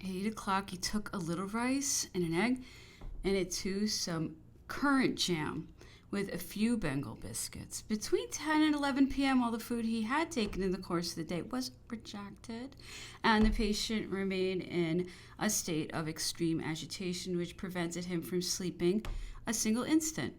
At 8 o'clock, he took a little rice and an egg, and it too some currant jam with a few Bengal biscuits. Between 10 and 11 p.m., all the food he had taken in the course of the day was rejected, and the patient remained in a state of extreme agitation, which prevented him from sleeping a single instant.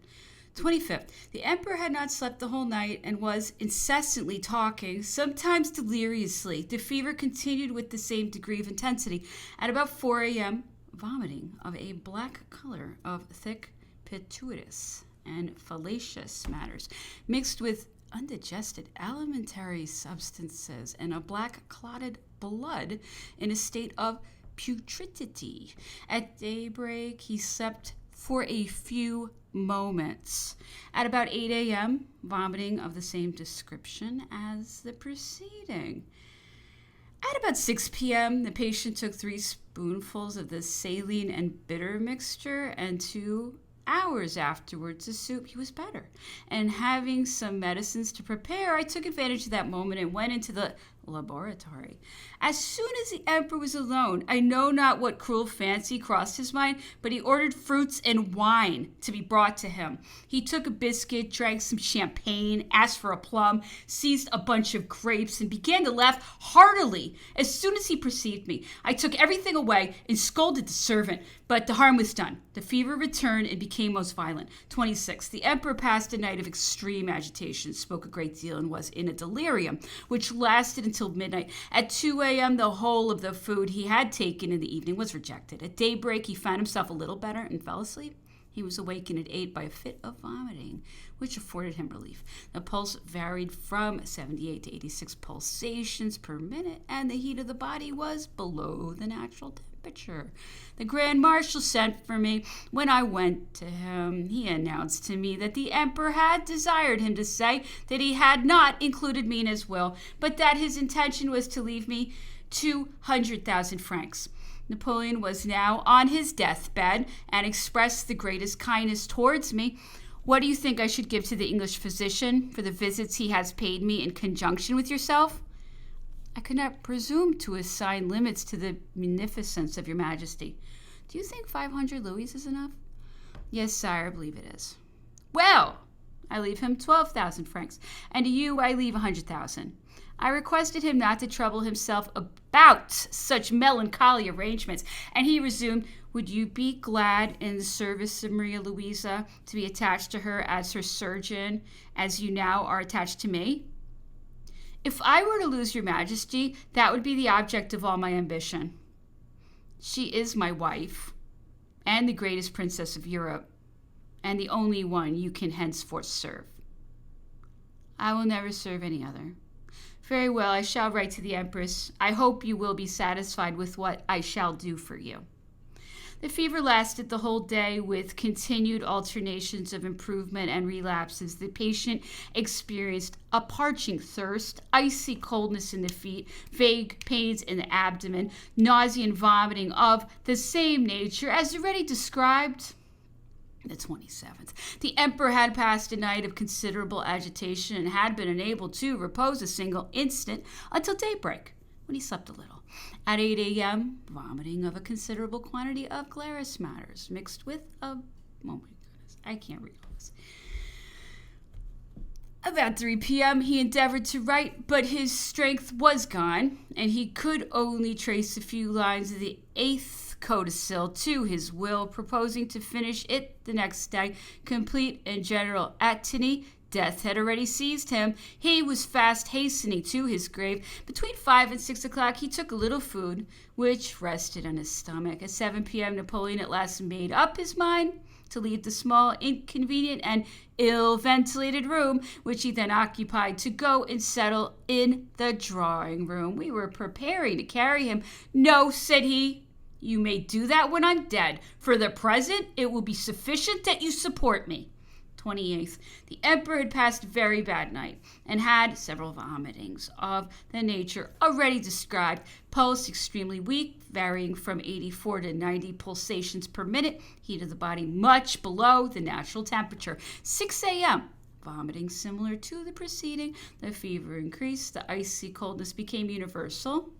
25th, the emperor had not slept the whole night and was incessantly talking, sometimes deliriously. The fever continued with the same degree of intensity. At about 4 a.m., vomiting of a black color of thick, pituitous, and fallacious matters, mixed with undigested alimentary substances and a black clotted blood in a state of putridity. At daybreak, he slept for a few moments. At about 8 a.m., vomiting of the same description as the preceding. At about 6 p.m., the patient took 3 spoonfuls of the saline and bitter mixture, and 2 hours afterwards, the soup, he was better. And having some medicines to prepare, I took advantage of that moment and went into the laboratory. As soon as the emperor was alone, I know not what cruel fancy crossed his mind, but he ordered fruits and wine to be brought to him. He took a biscuit, drank some champagne, asked for a plum, seized a bunch of grapes, and began to laugh heartily. As soon as he perceived me, I took everything away and scolded the servant, but the harm was done. The fever returned and became most violent. 26. The emperor passed a night of extreme agitation, spoke a great deal, and was in a delirium, which lasted until midnight. At 2 a.m., the whole of the food he had taken in the evening was rejected. At daybreak, he found himself a little better and fell asleep. He was awakened at 8 by a fit of vomiting, which afforded him relief. The pulse varied from 78 to 86 pulsations per minute, and the heat of the body was below the natural temperature. The Grand Marshal sent for me. When I went to him, he announced to me that the emperor had desired him to say that he had not included me in his will, but that his intention was to leave me 200,000 francs. Napoleon was now on his deathbed and expressed the greatest kindness towards me. What do you think I should give to the English physician for the visits he has paid me in conjunction with yourself? I could not presume to assign limits to the munificence of your majesty. Do you think 500 louis is enough? Yes, sire, I believe it is. Well, I leave him 12,000 francs, and to you I leave 100,000. I requested him not to trouble himself about such melancholy arrangements, and he resumed, would you be glad in the service of Maria Louisa to be attached to her as her surgeon, as you now are attached to me? If I were to lose your majesty, that would be the object of all my ambition. She is my wife, and the greatest princess of Europe, and the only one you can henceforth serve. I will never serve any other. Very well, I shall write to the Empress. I hope you will be satisfied with what I shall do for you. The fever lasted the whole day with continued alternations of improvement and relapses. The patient experienced a parching thirst, icy coldness in the feet, vague pains in the abdomen, nausea and vomiting of the same nature as already described. The 27th. The emperor had passed a night of considerable agitation and had been unable to repose a single instant until daybreak, when he slept a little. At 8 a.m., vomiting of a considerable quantity of glarous matters mixed with oh my goodness, I can't read all this. About 3 p.m., he endeavored to write, but his strength was gone, and he could only trace a few lines of the 8th codicil to his will, proposing to finish it the next day, complete and general. At Tinny, death had already seized him. He was fast hastening to his grave. Between 5 and 6 o'clock, he took a little food, which rested on his stomach. At 7 p.m., Napoleon at last made up his mind to leave the small, inconvenient, and ill-ventilated room, which he then occupied, to go and settle in the drawing room. We were preparing to carry him. No, said he. You may do that when I'm dead. For the present, it will be sufficient that you support me. 28th. The emperor had passed a very bad night and had several vomitings of the nature already described. Pulse extremely weak, varying from 84 to 90 pulsations per minute. Heat of the body much below the natural temperature. 6 a.m. Vomiting similar to the preceding. The fever increased. The icy coldness became universal.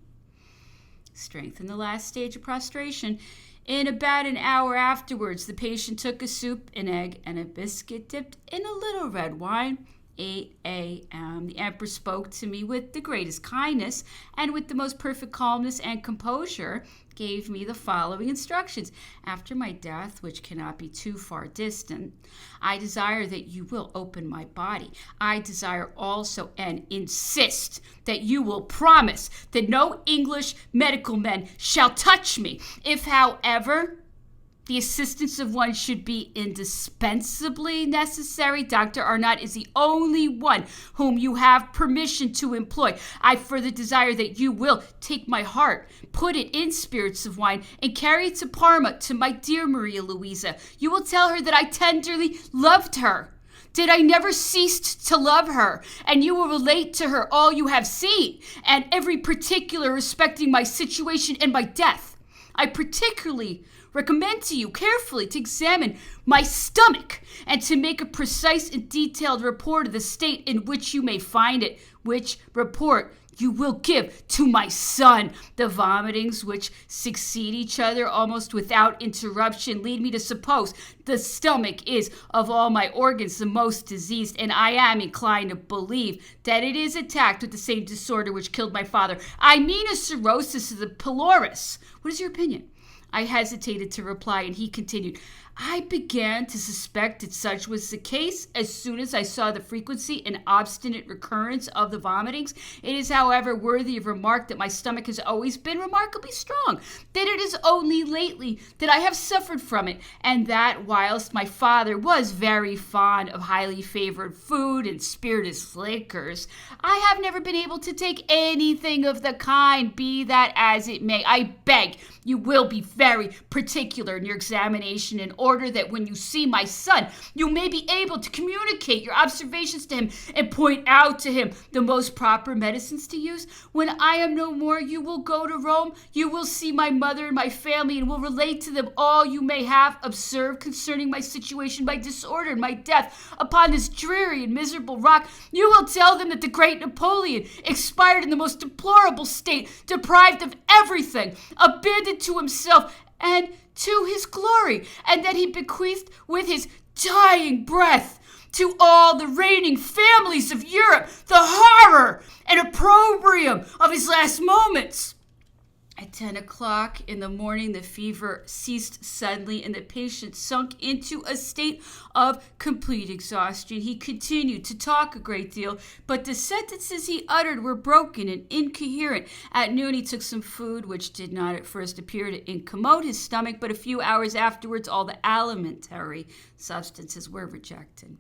strength in the last stage of prostration. In about an hour afterwards, the patient took a soup, an egg, and a biscuit dipped in a little red wine. 8 a.m. The emperor spoke to me with the greatest kindness and with the most perfect calmness and composure, gave me the following instructions. After my death, which cannot be too far distant, I desire that you will open my body. I desire also and insist that you will promise that no English medical men shall touch me. If, however, the assistance of one should be indispensably necessary, Dr. Arnott is the only one whom you have permission to employ. I further desire that you will take my heart, put it in spirits of wine, and carry it to Parma to my dear Maria Louisa. You will tell her that I tenderly loved her, that I never ceased to love her, and you will relate to her all you have seen, and every particular respecting my situation and my death. I particularly recommend to you carefully to examine my stomach and to make a precise and detailed report of the state in which you may find it, which report you will give to my son. The vomitings which succeed each other almost without interruption lead me to suppose the stomach is of all my organs the most diseased, and I am inclined to believe that it is attacked with the same disorder which killed my father. I mean a cirrhosis of the pylorus. What is your opinion? I hesitated to reply, and he continued, I began to suspect that such was the case as soon as I saw the frequency and obstinate recurrence of the vomitings. It is, however, worthy of remark that my stomach has always been remarkably strong, that it is only lately that I have suffered from it, and that whilst my father was very fond of highly favored food and spirituous liquors, I have never been able to take anything of the kind, be that as it may. I beg you will be very particular in your examination in order that when you see my son, you may be able to communicate your observations to him and point out to him the most proper medicines to use. When I am no more, you will go to Rome. You will see my mother and my family and will relate to them all you may have observed concerning my situation, my disorder, and my death upon this dreary and miserable rock. You will tell them that the great Napoleon expired in the most deplorable state, deprived of everything, abandoned to himself and to his glory, and that he bequeathed with his dying breath to all the reigning families of Europe the horror and opprobrium of his last moments. At 10 o'clock in the morning, the fever ceased suddenly, and the patient sunk into a state of complete exhaustion. He continued to talk a great deal, but the sentences he uttered were broken and incoherent. At noon, he took some food, which did not at first appear to incommode his stomach, but a few hours afterwards, all the alimentary substances were rejected.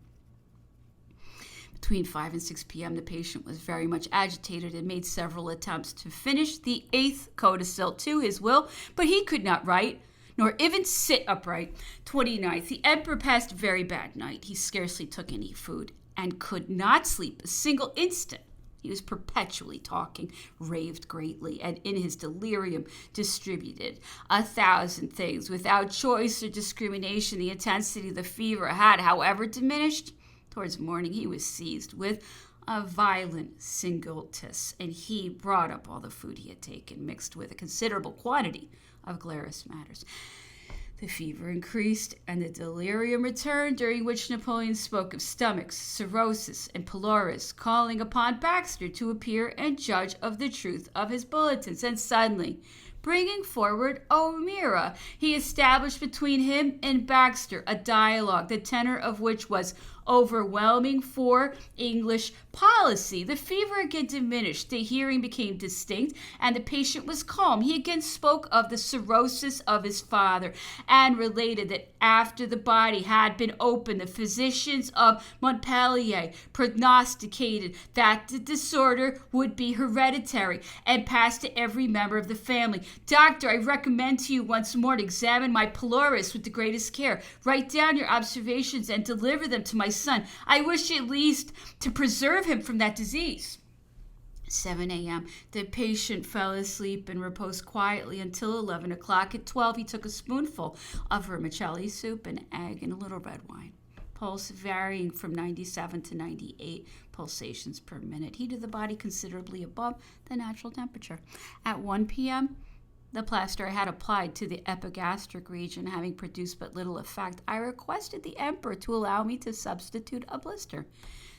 Between 5 and 6 p.m., the patient was very much agitated and made several attempts to finish the 8th codicil to his will, but he could not write, nor even sit upright. 29th, the emperor passed a very bad night. He scarcely took any food and could not sleep a single instant. He was perpetually talking, raved greatly, and in his delirium distributed 1,000 things. Without choice or discrimination, the intensity of the fever had, however, diminished. Towards morning, he was seized with a violent singultus, and he brought up all the food he had taken, mixed with a considerable quantity of glarus matters. The fever increased, and the delirium returned, during which Napoleon spoke of stomachs, cirrhosis, and pylorus, calling upon Baxter to appear and judge of the truth of his bulletins. And suddenly, bringing forward O'Meara, he established between him and Baxter a dialogue, the tenor of which was overwhelming for English policy. The fever again diminished, the hearing became distinct, and the patient was calm. He again spoke of the cirrhosis of his father and related that after the body had been opened, the physicians of Montpellier prognosticated that the disorder would be hereditary and pass to every member of the family. Doctor, I recommend to you once more to examine my pylorus with the greatest care. Write down your observations and deliver them to my son. I wish at least to preserve him from that disease. 7 a.m. The patient fell asleep and reposed quietly until 11 o'clock. At 12, he took a spoonful of vermicelli soup, an egg, and a little red wine. Pulse varying from 97 to 98 pulsations per minute. Heat of the body considerably above the natural temperature. At 1 p.m., The plaster I had applied to the epigastric region having produced but little effect, I requested the emperor to allow me to substitute a blister.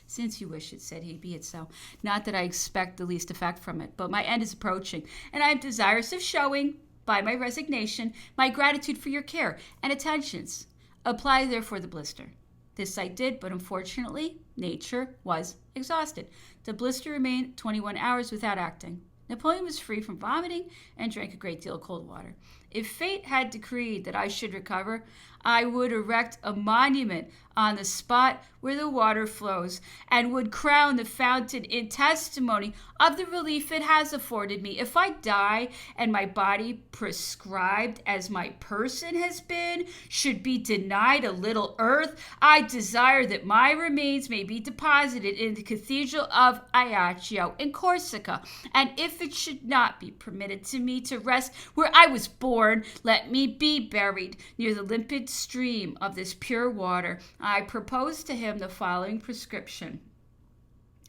Since you wish it, said he, be it so. Not that I expect the least effect from it, but my end is approaching, and I am desirous of showing, by my resignation, my gratitude for your care and attentions. Apply therefore the blister. This I did, but unfortunately, nature was exhausted. The blister remained 21 hours without acting. Napoleon was free from vomiting and drank a great deal of cold water. If fate had decreed that I should recover, I would erect a monument on the spot where the water flows and would crown the fountain in testimony of the relief it has afforded me. If I die and my body, prescribed as my person has been, should be denied a little earth, I desire that my remains may be deposited in the cathedral of Ajaccio in Corsica. And if it should not be permitted to me to rest where I was born, let me be buried near the limpid stream of this pure water. I propose to him the following prescription: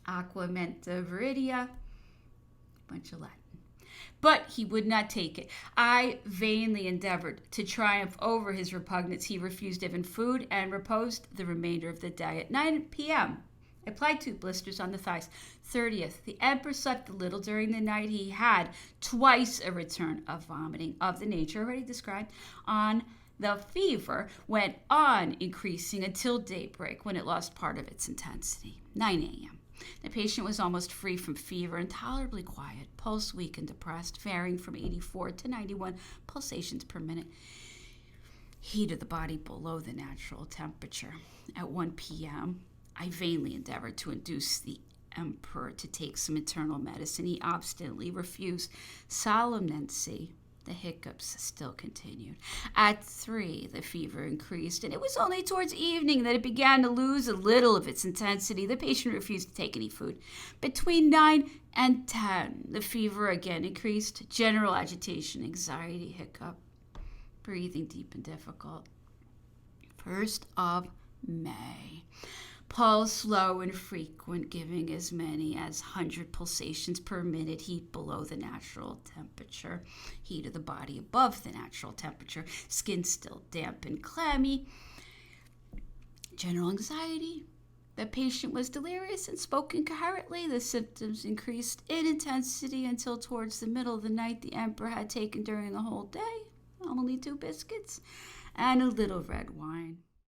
aqua menta viridia, bunch of Latin. But he would not take it. I vainly endeavored to triumph over his repugnance. He refused even food and reposed the remainder of the day. At 9 p.m., I applied 2 blisters on the thighs. 30th, the emperor slept a little during the night. He had twice a return of vomiting of the nature already described. On the fever went on increasing until daybreak, when it lost part of its intensity. 9 a.m. The patient was almost free from fever and tolerably quiet, pulse weak and depressed, varying from 84 to 91 pulsations per minute. Heat of the body below the natural temperature. At 1 p.m., I vainly endeavored to induce the emperor to take some internal medicine. He obstinately refused. Solemnancy. The hiccups still continued. At 3, the fever increased, and it was only towards evening that it began to lose a little of its intensity. The patient refused to take any food. Between 9 and 10, the fever again increased. General agitation, anxiety, hiccup, breathing deep and difficult. 1st of May. Pulse low and frequent, giving as many as 100 pulsations per minute. Heat below the natural temperature. Heat of the body above the natural temperature. Skin still damp and clammy. General anxiety. The patient was delirious and spoke incoherently. The symptoms increased in intensity until towards the middle of the night. The emperor had taken during the whole day only 2 biscuits and a little red wine.